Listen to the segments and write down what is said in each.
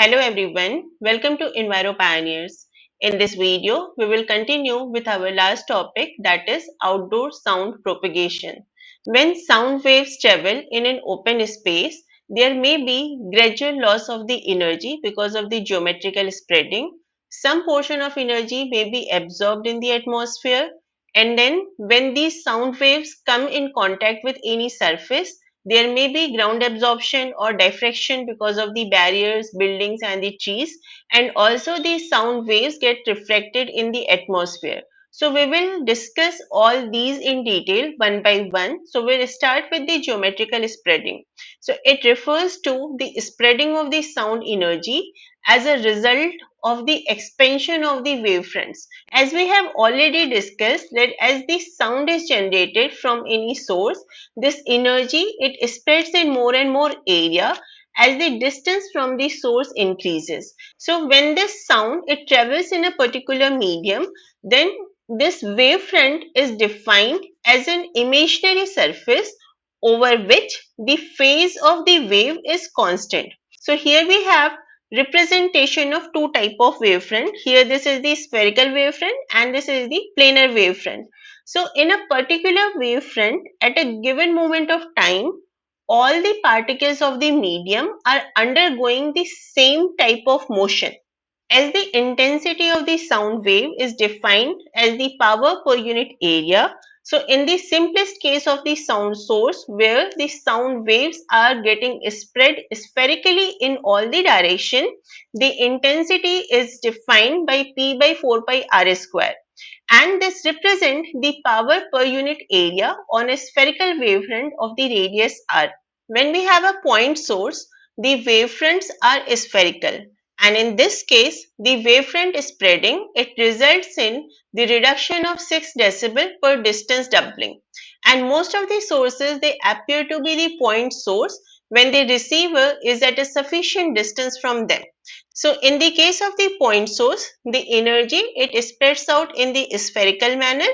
Hello everyone, welcome to EnviroPioneers. In this video, we will continue with our last topic, that is outdoor sound propagation. When sound waves travel in an open space, there may be gradual loss of the energy because of the geometrical spreading. Some portion of energy may be absorbed in the atmosphere, and then when these sound waves come in contact with any surface, there may be ground absorption or diffraction because of the barriers, buildings and the trees, and also the sound waves get reflected in the atmosphere. So we will discuss all these in detail one by one. So we'll start with the geometrical spreading. So it refers to the spreading of the sound energy as a result of the expansion of the wavefronts. As we have already discussed that as the sound is generated from any source, this energy it spreads in more and more area as the distance from the source increases. So when this sound it travels in a particular medium, then this wavefront is defined as an imaginary surface over which the phase of the wave is constant. So here we have representation of two type of wavefront. Here this is the spherical wavefront and this is the planar wavefront. So in a particular wavefront at a given moment of time, all the particles of the medium are undergoing the same type of motion. As the intensity of the sound wave is defined as the power per unit area, so in the simplest case of the sound source where the sound waves are getting spread spherically in all the direction, the intensity is defined by P by 4 pi r square. And this represents the power per unit area on a spherical wavefront of the radius r. When we have a point source, the wavefronts are spherical, and in this case the wavefront spreading it results in the reduction of 6 decibel per distance doubling, and most of the sources they appear to be the point source when the receiver is at a sufficient distance from them. So in the case of the point source, the energy it spreads out in the spherical manner,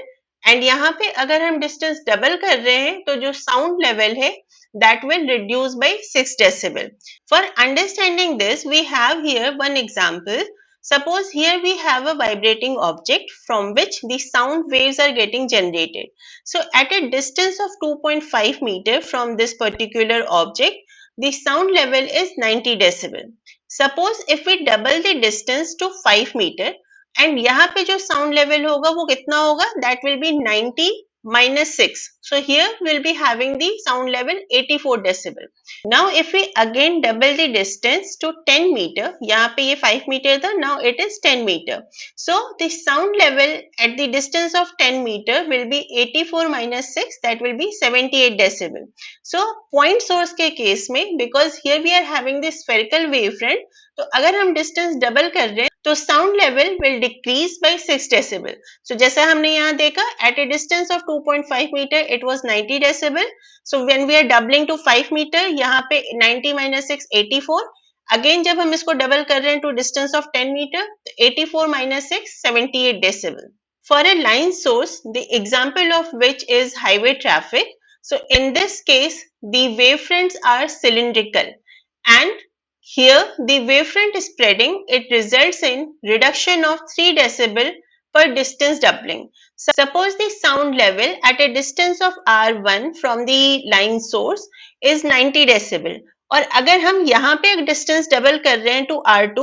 and यहाँ पे अगर हम distance double कर रहे हैं तो जो sound level है that will reduce by 6 decibel. For understanding this, we have here one example. Suppose here we have a vibrating object from which the sound waves are getting generated. So at a distance of 2.5 meter from this particular object, the sound level is 90 decibel. Suppose if we double the distance to 5 meter, and यहाँ पे जो sound level होगा वो कितना होगा? That will be 90 minus 6. So here we'll be having the sound level 84 decibel. Now if we again double the distance to 10 meter, यहाँ पे ये 5 meter था, now it is 10 meter. So the sound level at the distance of 10 meter will be 84 minus 6, that will be 78 decibel. So point source के case में, because here we are having the spherical wavefront, तो अगर हम distance double कर रहे हैं तो sound level will decrease by 6 decibel. So जैसा हमने यहाँ देखा at a distance of 2.5 meter it was 90 decibel. So when we are doubling to 5 meter, यहाँ पे 90 minus 6 84. Again जब हम इसको double कर रहे हैं to distance of 10 meter, 84 minus 6 78 decibel. For a line source, the example of which is highway traffic. So in this case, the wavefronts are cylindrical, and here the wavefront spreading it results in reduction of 3 decibel per distance doubling. Suppose the sound level at a distance of R1 from the line source is 90 decibel, और अगर हम यहाँ पे एक distance double कर रहे हैं to R2,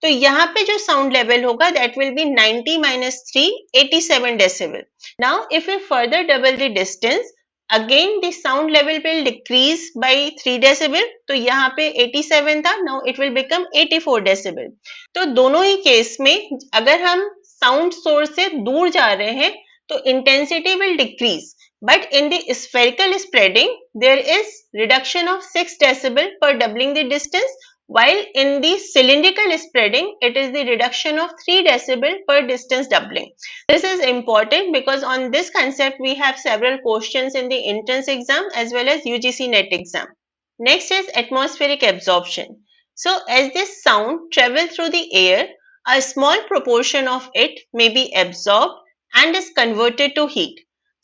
तो यहाँ पे जो sound level होगा that will be 90 minus 3 87 decibel. Now if we further double the distance, again the sound level will decrease by 3 decibel. तो यहाँ पे 87 था, now it will become 84 decibel. तो दोनों ही केस में अगर हम साउंड सोर्स से दूर जा रहे हैं तो intensity will decrease, but in the spherical spreading there is reduction of 6 decibel per doubling the distance, while in the cylindrical spreading it is the reduction of 3 decibel per distance doubling. This is important because on this concept we have several questions in the entrance exam as well as UGC net exam. Next is atmospheric absorption. So as this sound travels through the air, a small proportion of it may be absorbed and is converted to heat.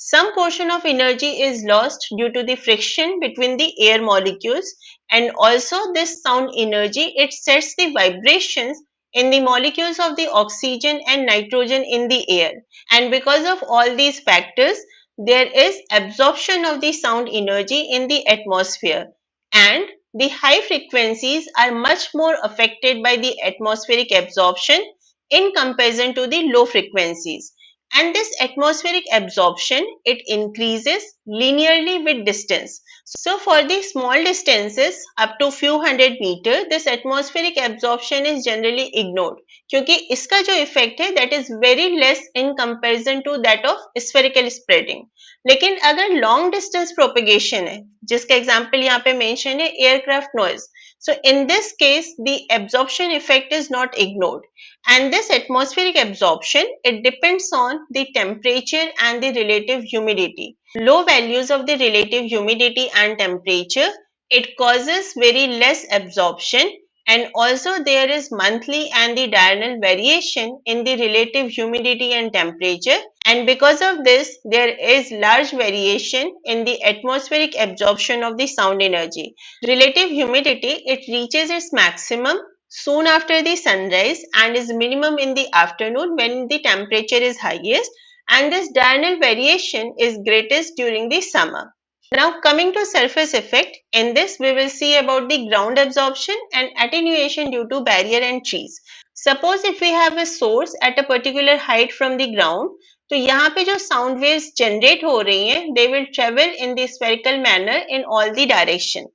Some portion of energy is lost due to the friction between the air molecules, and also this sound energy, it sets the vibrations in the molecules of the oxygen and nitrogen in the air. And because of all these factors, there is absorption of the sound energy in the atmosphere, and the high frequencies are much more affected by the atmospheric absorption in comparison to the low frequencies. And this atmospheric absorption, it increases linearly with distance. So for the small distances up to few hundred meter, this atmospheric absorption is generally ignored क्योंकि इसका जो effect है that is very less in comparison to that of spherical spreading. लेकिन अगर long distance propagation है, जिसका example यहाँ पे mention है aircraft noise, so in this case the absorption effect is not ignored, and this atmospheric absorption, it depends on the temperature and the relative humidity. Low values of the relative humidity and temperature, it causes very less absorption, and also there is monthly and the diurnal variation in the relative humidity and temperature, and because of this there is large variation in the atmospheric absorption of the sound energy. Relative humidity, it reaches its maximum soon after the sunrise and is minimum in the afternoon when the temperature is highest, and this diurnal variation is greatest during the summer. Now coming to surface effect, in this we will see about the ground absorption and attenuation due to barrier and trees. Suppose if we have a source at a particular height from the ground, तो यहाँ पे जो sound waves generate हो रही हैं, they will travel in the spherical manner in all the direction.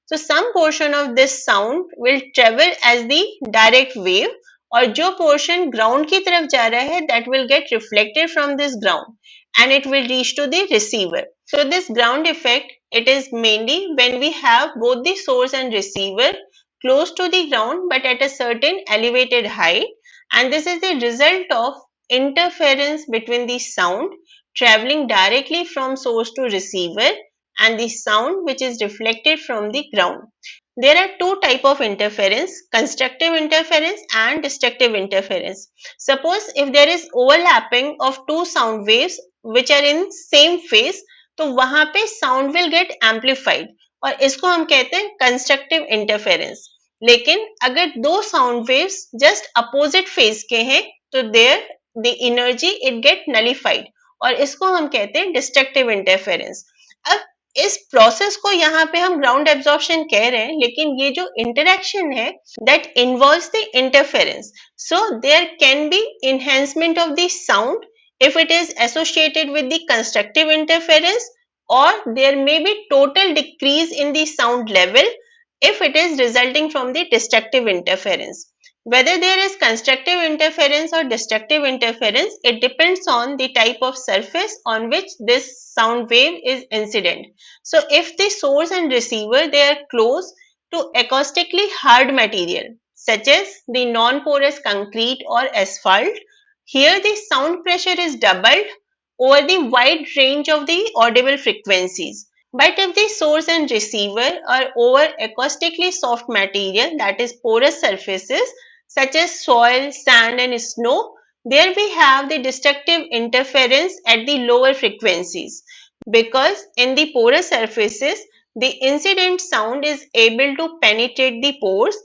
So some portion of this sound will travel as the direct wave, और जो portion ground की तरफ जा रहा है that will get reflected from this ground and it will reach to the receiver. So this ground effect, it is mainly when we have both the source and receiver close to the ground but at a certain elevated height, and this is the result of interference between the sound traveling directly from source to receiver and the sound which is reflected from the ground. There are two types of interference, constructive interference and destructive interference. Suppose if there is overlapping of two sound waves which are in same phase, तो वहां पे sound will get amplified और इसको हम कहते हैं constructive interference. लेकिन अगर दो sound waves just opposite phase के हैं तो there the energy it get nullified और इसको हम कहते हैं destructive interference. अब इस प्रोसेस को यहाँ पे हम ग्राउंड एब्जॉर्प्शन कह रहे हैं, लेकिन ये जो इंटरेक्शन है that involves the interference, so there can be enhancement of the sound if it is associated with the constructive interference, or there may be total decrease in the sound level if it is resulting from the destructive interference. Whether there is constructive interference or destructive interference, it depends on the type of surface on which this sound wave is incident. So if the source and receiver, they are close to acoustically hard material such as the non-porous concrete or asphalt, here the sound pressure is doubled over the wide range of the audible frequencies. But if the source and receiver are over acoustically soft material, that is porous surfaces such as soil, sand and snow, there we have the destructive interference at the lower frequencies, because in the porous surfaces the incident sound is able to penetrate the pores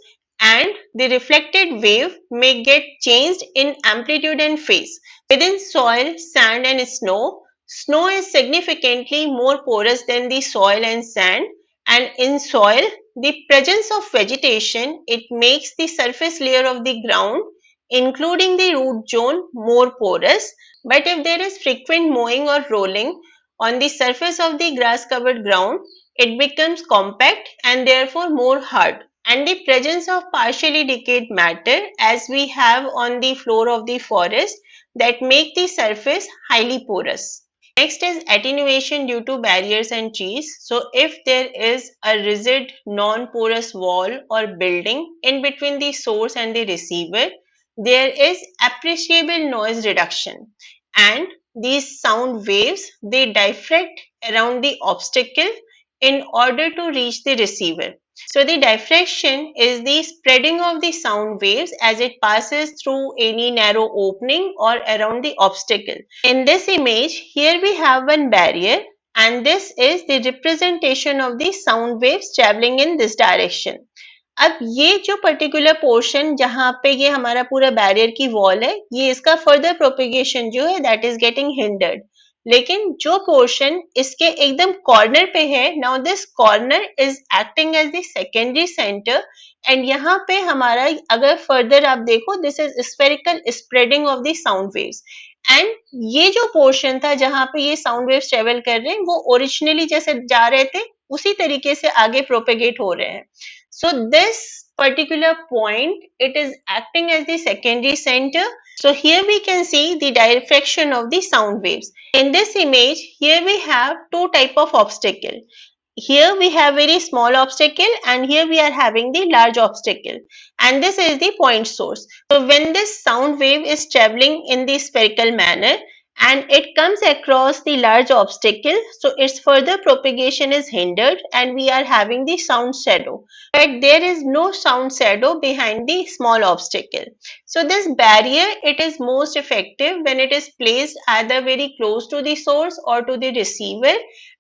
and the reflected wave may get changed in amplitude and phase. Within soil, sand and snow, snow is significantly more porous than the soil and sand, and in soil, the presence of vegetation, it makes the surface layer of the ground, including the root zone, more porous. But if there is frequent mowing or rolling on the surface of the grass covered ground, it becomes compact and therefore more hard. And the presence of partially decayed matter, as we have on the floor of the forest, that make the surface highly porous. Next is attenuation due to barriers and trees. So if there is a rigid non-porous wall or building in between the source and the receiver, there is appreciable noise reduction, and these sound waves, they diffract around the obstacle in order to reach the receiver. So the diffraction is the spreading of the sound waves as it passes through any narrow opening or around the obstacle. In this image, here we have one barrier, and this is the representation of the sound waves traveling in this direction. अब ये जो particular portion जहां पे ये हमारा पूरा barrier की wall है, ये इसका फर्दर प्रोपेगेशन जो है दैट इज गेटिंग हिंडर्ड। लेकिन जो पोर्शन इसके एकदम कॉर्नर पे है, now this corner is acting as the secondary centre, and यहाँ पे हमारा अगर फर्दर आप देखो, this is spherical spreading of the sound waves. And ये जो पोर्शन था जहां पे ये साउंड वेव्स ट्रेवल कर रहे हैं, वो ओरिजिनली जैसे जा रहे थे उसी तरीके से आगे प्रोपेगेट हो रहे हैं। So this particular point, it is acting as the secondary center. So here we can see the diffraction of the sound waves. In this image, here we have two type of obstacle. Here we have very small obstacle, and here we are having the large obstacle, and this is the point source. So when this sound wave is traveling in the spherical manner and it comes across the large obstacle, so its further propagation is hindered and we are having the sound shadow, but there is no sound shadow behind the small obstacle. So this barrier, it is most effective when it is placed either very close to the source or to the receiver,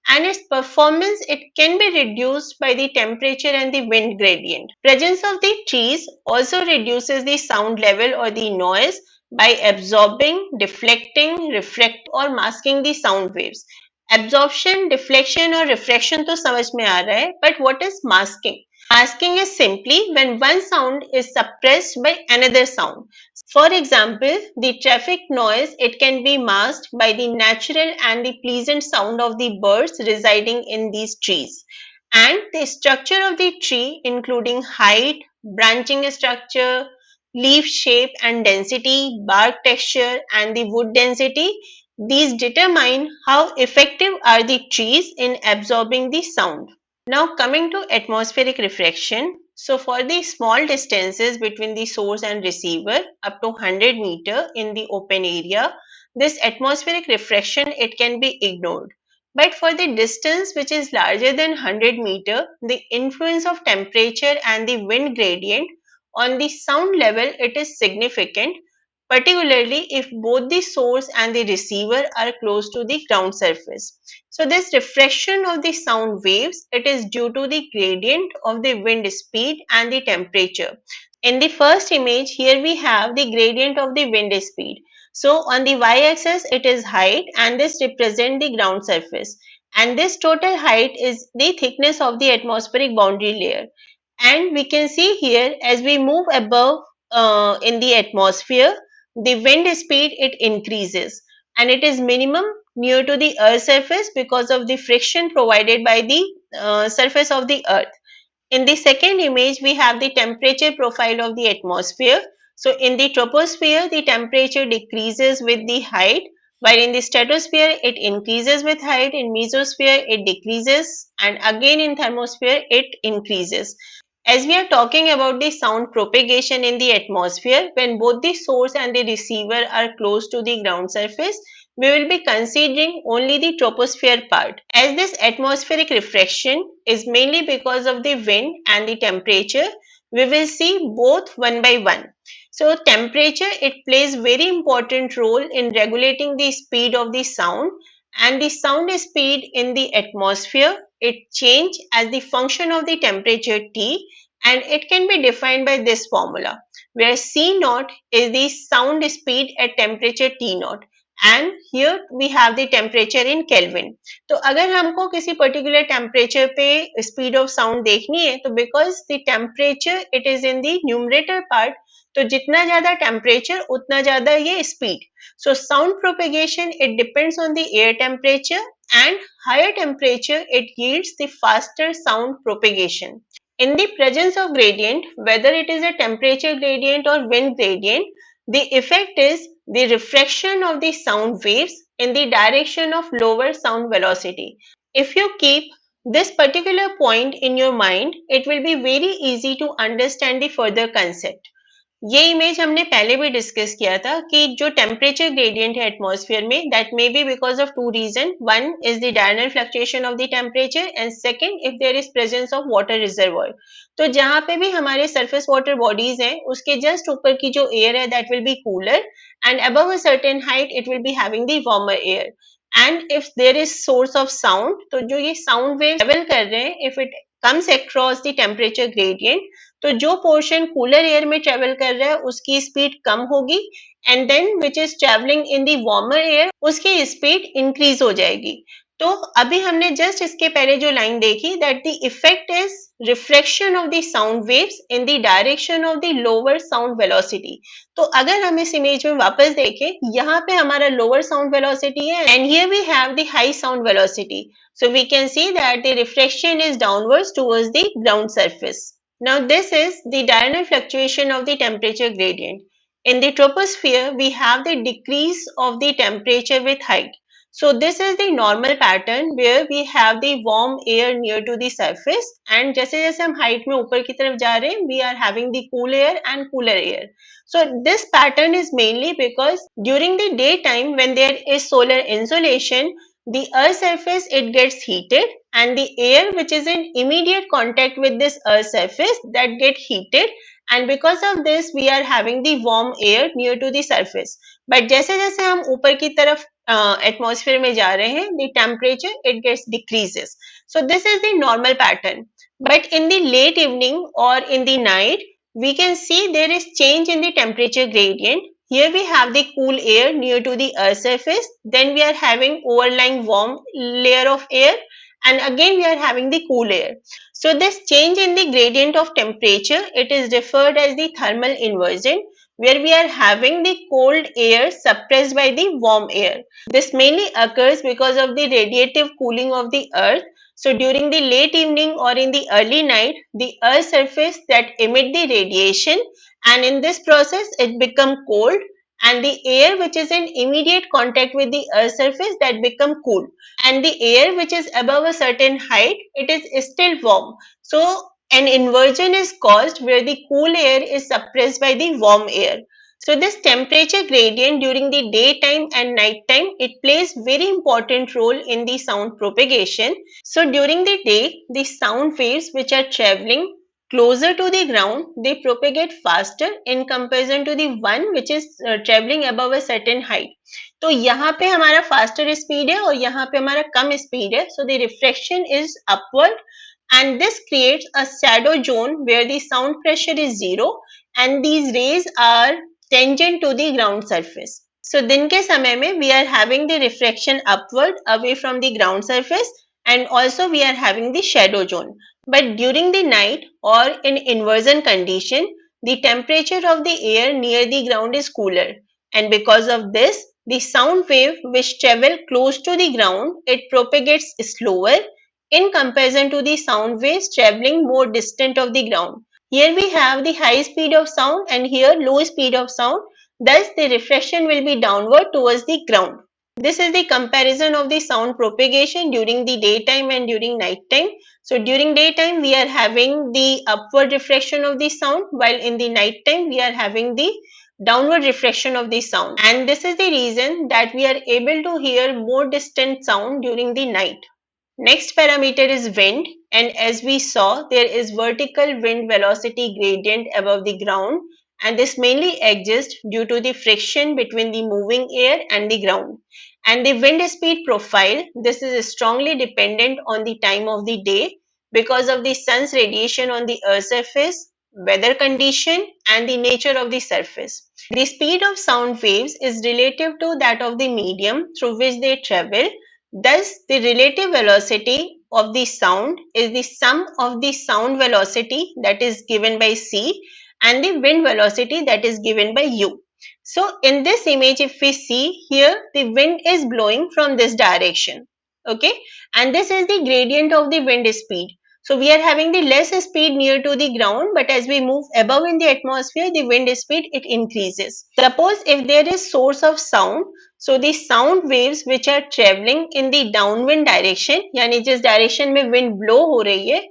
and its performance, it can be reduced by the temperature and the wind gradient. Presence of the trees also reduces the sound level or the noise by absorbing, deflecting, refract or masking the sound waves. Absorption, deflection or refraction तो समझ में आ रहा है, but what is masking? Masking is simply when one sound is suppressed by another sound. For example, the traffic noise, it can be masked by the natural and the pleasant sound of the birds residing in these trees. And the structure of the tree, including height, branching structure, leaf shape and density, bark texture and the wood density, these determine how effective are the trees in absorbing the sound. Now coming to atmospheric refraction. So for the small distances between the source and receiver up to 100 meter in the open area, this atmospheric refraction, it can be ignored. But for the distance which is larger than 100 meter, the influence of temperature and the wind gradient on the sound level, it is significant, particularly if both the source and the receiver are close to the ground surface. So this refraction of the sound waves, it is due to the gradient of the wind speed and the temperature. In the first image, here we have the gradient of the wind speed. So on the y-axis, it is height, and this represents the ground surface. And this total height is the thickness of the atmospheric boundary layer. And we can see here, as we move above in the atmosphere, the wind speed, it increases, and it is minimum near to the earth surface because of the friction provided by the surface of the earth. In the second image, we have the temperature profile of the atmosphere. So in the troposphere, the temperature decreases with the height, while in the stratosphere, it increases with height. In mesosphere, it decreases, and again in thermosphere, it increases. As we are talking about the sound propagation in the atmosphere, when both the source and the receiver are close to the ground surface, we will be considering only the troposphere part. As this atmospheric refraction is mainly because of the wind and the temperature, we will see both one by one. So temperature, it plays very important role in regulating the speed of the sound, and the sound speed in the atmosphere, it change as the function of the temperature T, and it can be defined by this formula, where C naught is the sound speed at temperature T naught, and here we have the temperature in Kelvin. तो अगर हमको किसी particular temperature पे speed of sound देखनी है, तो because the temperature it is in the numerator part, तो जितना ज्यादा टेम्परेचर उतना ज्यादा ये speed. So sound propagation, it depends on the air temperature, and higher temperature, it yields the faster sound propagation. In the presence of gradient, whether it is a temperature gradient or wind gradient, the effect is the refraction of the sound waves in the direction of lower sound velocity. If you keep this particular point in your mind, it will be very easy to understand the further concept. ये image हमने पहले भी discuss किया था कि जो temperature gradient है atmosphere में, that may be because of two reason. One is the direct fluctuation of the temperature and second if there is presence of water reservoir. तो जहां पे भी हमारे सरफेस वाटर बॉडीज हैं, उसके जस्ट ऊपर की जो एयर है that will be cooler and above a certain height it will be having the warmer air. And if there is source of sound, तो जो ये साउंड वेव ट्रेवल कर रहे हैं, if it comes across the temperature gradient, तो जो portion cooler air में travel कर रहा है उसकी स्पीड कम होगी and then which is travelling in the warmer air उसकी स्पीड इंक्रीज हो जाएगी. तो अभी हमने जस्ट इसके पहले जो लाइन देखी that the effect is reflection of the sound waves in the direction of the lower sound velocity. तो अगर हम इस इमेज में वापस देखें, यहाँ पे हमारा लोअर साउंड वेलोसिटी है and here we have the high sound velocity. So we can see that the refraction is downwards towards the ground surface. Now this is the diurnal fluctuation of the temperature gradient. In the troposphere, we have the decrease of the temperature with height. So this is the normal pattern where we have the warm air near to the surface and जैसे जैसे हम height में ऊपर की तरफ जा रहे हैं, we are having the cool air and cooler air. So this pattern is mainly because during the daytime when there is solar insolation, the earth surface it gets heated and the air which is in immediate contact with this earth surface that get heated and because of this we are having the warm air near to the surface. But जैसे जैसे हम ऊपर की तरफ atmosphere में जा रहे हैं, the temperature it gets decreases. So this is the normal pattern. But in the late evening or in the night, we can see there is change in the temperature gradient. Here we have the cool air near to the earth surface, then we are having overlying warm layer of air and again we are having the cool air. So this change in the gradient of temperature, it is referred as the thermal inversion, where we are having the cold air suppressed by the warm air. This mainly occurs because of the radiative cooling of the earth. So during the late evening or in the early night, the earth surface that emit the radiation and in this process it become cold and the air which is in immediate contact with the earth surface that become cool and the air which is above a certain height it is still warm. So an inversion is caused where the cool air is suppressed by the warm air. So this temperature gradient during the daytime and nighttime it plays very important role in the sound propagation. So during the day the sound waves which are traveling closer to the ground they propagate faster in comparison to the one which is traveling above a certain height. तो यहाँ पे हमारा faster speed है और यहाँ पे हमारा कम speed है. So the refraction is upward and this creates a shadow zone where the sound pressure is zero and these rays are tangent to the ground surface. So दिन के समय में we are having the refraction upward away from the ground surface and also we are having the shadow zone. But during the night or in inversion condition, the temperature of the air near the ground is cooler and because of this, the sound wave which travel close to the ground, it propagates slower in comparison to the sound waves traveling more distant of the ground. Here we have the high speed of sound and here low speed of sound. Thus, the refraction will be downward towards the ground. This is the comparison of the sound propagation during the daytime and during nighttime. So during daytime, we are having the upward refraction of the sound, while in the nighttime, we are having the downward refraction of the sound. And this is the reason that we are able to hear more distant sound during the night. Next parameter is wind, and as we saw, there is vertical wind velocity gradient above the ground, and this mainly exists due to the friction between the moving air and the ground. And the wind speed profile, this is strongly dependent on the time of the day because of the sun's radiation on the earth's surface, weather condition, and the nature of the surface. The speed of sound waves is relative to that of the medium through which they travel. Thus, the relative velocity of the sound is the sum of the sound velocity that is given by c and the wind velocity that is given by u. So, in this image, if we see here, the wind is blowing from this direction, okay, and this is the gradient of the wind speed. So, we are having the less speed near to the ground, but as we move above in the atmosphere, the wind speed it increases. Suppose if there is source of sound, so the sound waves which are traveling in the downwind direction, यानी जिस direction में wind blow हो रही है,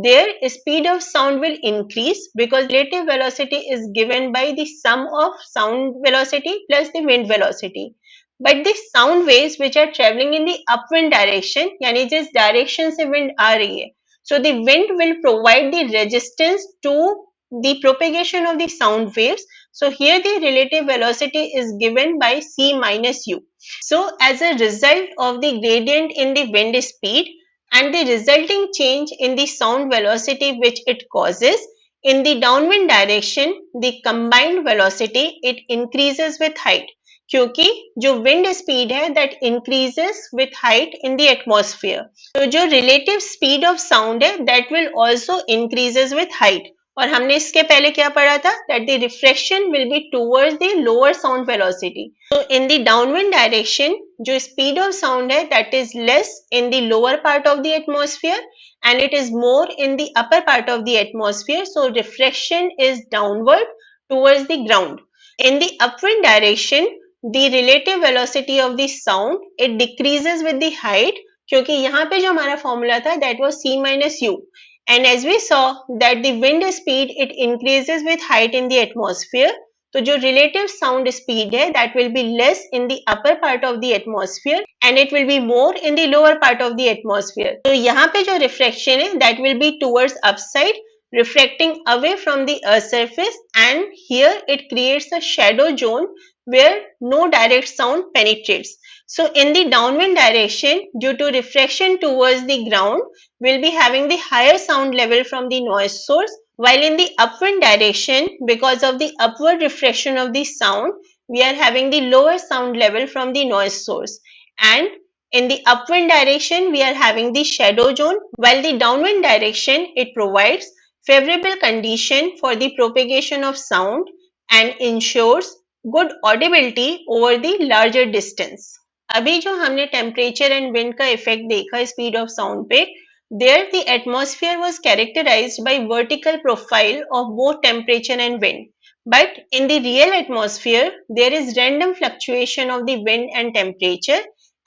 their speed of sound will increase because relative velocity is given by the sum of sound velocity plus the wind velocity. But the sound waves which are traveling in the upwind direction, यानी जिस direction से wind आ रही है, so the wind will provide the resistance to the propagation of the sound waves. So here the relative velocity is given by c minus u. So as a result of the gradient in the wind speed and the resulting change in the sound velocity which it causes, in the downwind direction the combined velocity it increases with height, क्योंकि जो wind speed है that increases with height in the atmosphere. तो जो relative speed of sound है that will also increases with height. और हमने इसके पहले क्या पढ़ा था that the refraction will be towards the lower sound velocity. So in the downwind direction जो speed of sound है that is less in the lower part of the atmosphere and it is more in the upper part of the atmosphere. So refraction is downward towards the ground. In the upwind direction the relative velocity of the sound it decreases with the height, क्योंकि यहाँ पे जो हमारा formula था that was c minus u. And as we saw that the wind speed it increases with height in the atmosphere, तो जो relative sound speed है that will be less in the upper part of the atmosphere and it will be more in the lower part of the atmosphere. तो यहाँ पे जो refraction है that will be towards upside, refracting away from the earth surface, and here it creates a shadow zone where no direct sound penetrates. So in the downwind direction, due to refraction towards the ground, we'll be having the higher sound level from the noise source, while in the upwind direction, because of the upward refraction of the sound, we are having the lower sound level from the noise source. And in the upwind direction, we are having the shadow zone, while the downwind direction, it provides favorable condition for the propagation of sound and ensures good audibility over the larger distance. अभी जो हमने temperature and wind का effect देखा speed of sound पे, there the atmosphere was characterized by vertical profile of both temperature and wind. But in the real atmosphere, there is random fluctuation of the wind and temperature,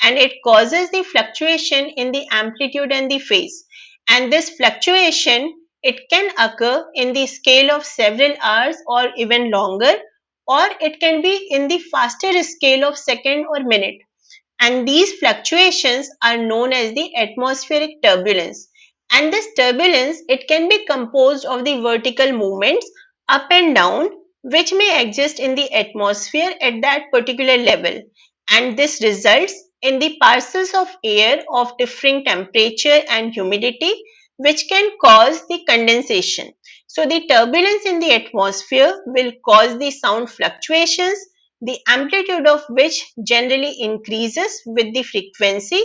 and it causes the fluctuation in the amplitude and the phase. And this fluctuation, it can occur in the scale of several hours or even longer, or it can be in the faster scale of second or minute. And these fluctuations are known as the atmospheric turbulence. And this turbulence, it can be composed of the vertical movements up and down which may exist in the atmosphere at that particular level. And this results in the parcels of air of differing temperature and humidity which can cause the condensation. So the turbulence in the atmosphere will cause the sound fluctuations, the amplitude of which generally increases with the frequency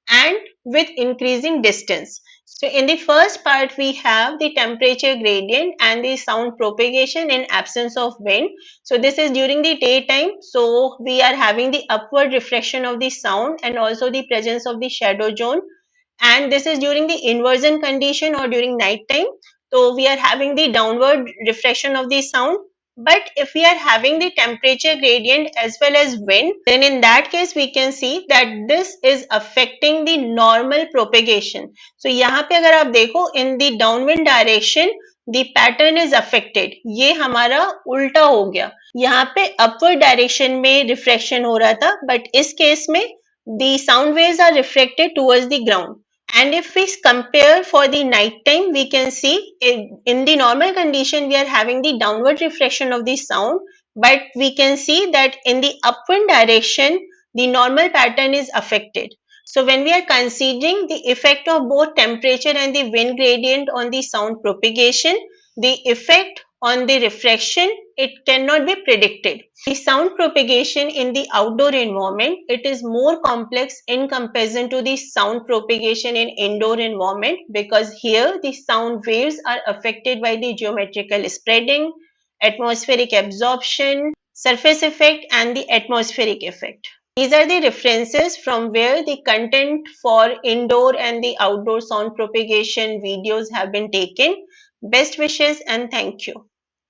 and with increasing distance. So in the first part, we have the temperature gradient and the sound propagation in absence of wind. So this is during the daytime. So we are having the upward refraction of the sound and also the presence of the shadow zone. And this is during the inversion condition or during night time. So we are having the downward refraction of the sound. But if we are having the temperature gradient as well as wind, then in that case we can see that this is affecting the normal propagation. So यहाँ पे अगर आप देखो in the downwind direction the pattern is affected. ये हमारा उल्टा हो गया. यहाँ पे upward direction में refraction हो रहा था, but इस case में the sound waves are refracted towards the ground. And if we compare for the night time, we can see in the normal condition, we are having the downward refraction of the sound, but we can see that in the upwind direction, the normal pattern is affected. So when we are considering the effect of both temperature and the wind gradient on the sound propagation, the effect on the refraction, it cannot be predicted. The sound propagation in the outdoor environment, it is more complex in comparison to the sound propagation in indoor environment, because here the sound waves are affected by the geometrical spreading, atmospheric absorption, surface effect and the atmospheric effect. These are the references from where the content for indoor and the outdoor sound propagation videos have been taken. Best wishes and thank you.